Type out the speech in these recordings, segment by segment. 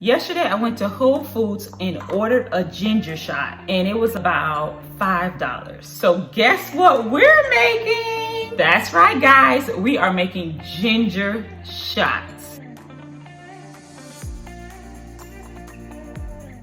Yesterday, I went to Whole Foods and ordered a ginger shot, and it was about $5. So guess what we're making? That's right, guys. We are making ginger shots.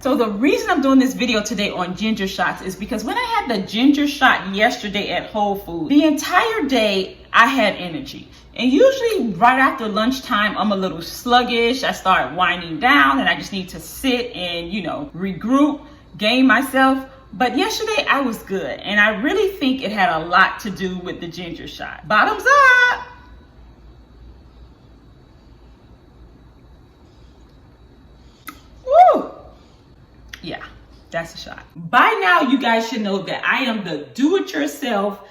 So the reason I'm doing this video today on ginger shots is because when I had the ginger shot yesterday at Whole Foods, the entire day I had energy. And usually right after lunchtime, I'm a little sluggish. I start winding down and I just need to sit and, regroup, gain myself. But yesterday I was good. And I really think it had a lot to do with the ginger shot. Bottoms up. Woo! Yeah, that's a shot. By now, you guys should know that I am the do-it-yourself,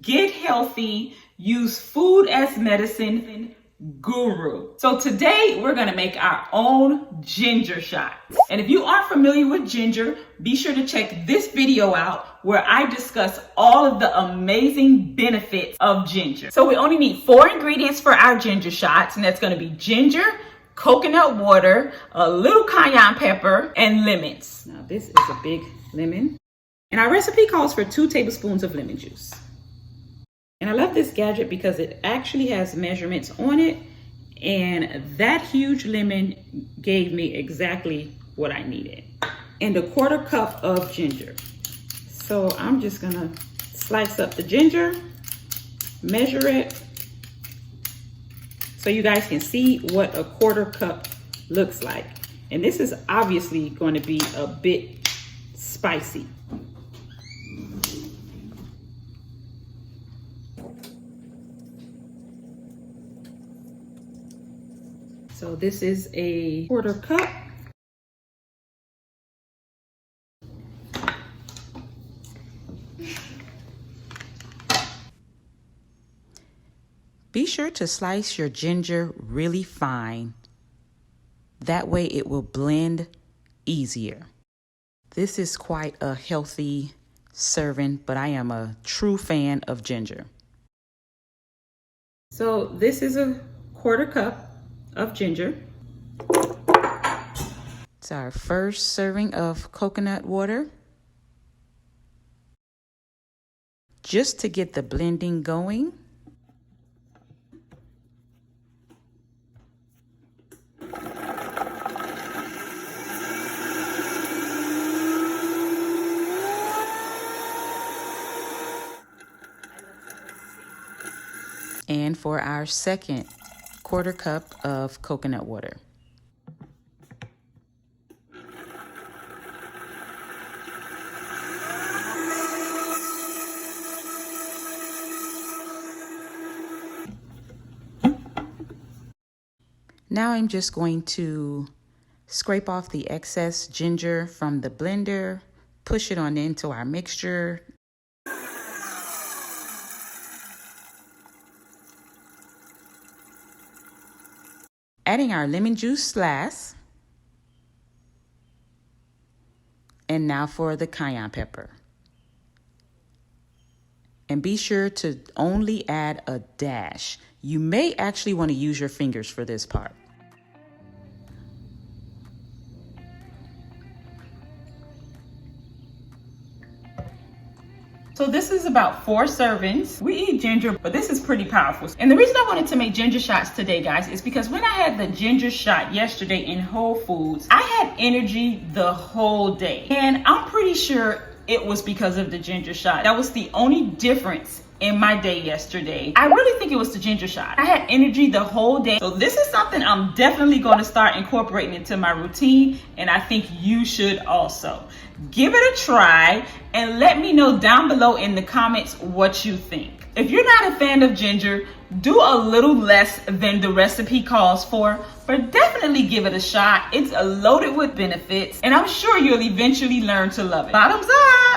get healthy, use food as medicine guru. So today we're gonna make our own ginger shot. And if you aren't familiar with ginger, be sure to check this video out where I discuss all of the amazing benefits of ginger. So we only need 4 ingredients for our ginger shots, and that's gonna be ginger, coconut water, a little cayenne pepper, and lemons. Now this is a big lemon. And our recipe calls for 2 tablespoons of lemon juice. And I love this gadget because it actually has measurements on it. And that huge lemon gave me exactly what I needed. And a 1/4 cup of ginger. So I'm just gonna slice up the ginger, measure it, so you guys can see what a 1/4 cup looks like. And this is obviously going to be a bit spicy. So this is a 1/4 cup. Be sure to slice your ginger really fine. That way it will blend easier. This is quite a healthy serving, but I am a true fan of ginger. So this is a 1/4 cup of ginger. It's our first serving of coconut water. Just to get the blending going. And for our second 1/4 cup of coconut water. Now I'm just going to scrape off the excess ginger from the blender, push it on into our mixture. Adding our lemon juice slice. And now for the cayenne pepper. And be sure to only add a dash. You may actually want to use your fingers for this part. So this is about 4 servings. We eat ginger, but this is pretty powerful. And the reason I wanted to make ginger shots today, guys, is because when I had the ginger shot yesterday in Whole Foods, I had energy the whole day. And I'm pretty sure it was because of the ginger shot. That was the only difference in my day yesterday. I really think it was the ginger shot. I had energy the whole day. So this is something I'm definitely going to start incorporating into my routine, and I think you should also. Give it a try and let me know down below in the comments what you think. If you're not a fan of ginger, do a little less than the recipe calls for, but definitely give it a shot. It's loaded with benefits, and I'm sure you'll eventually learn to love it. Bottoms up!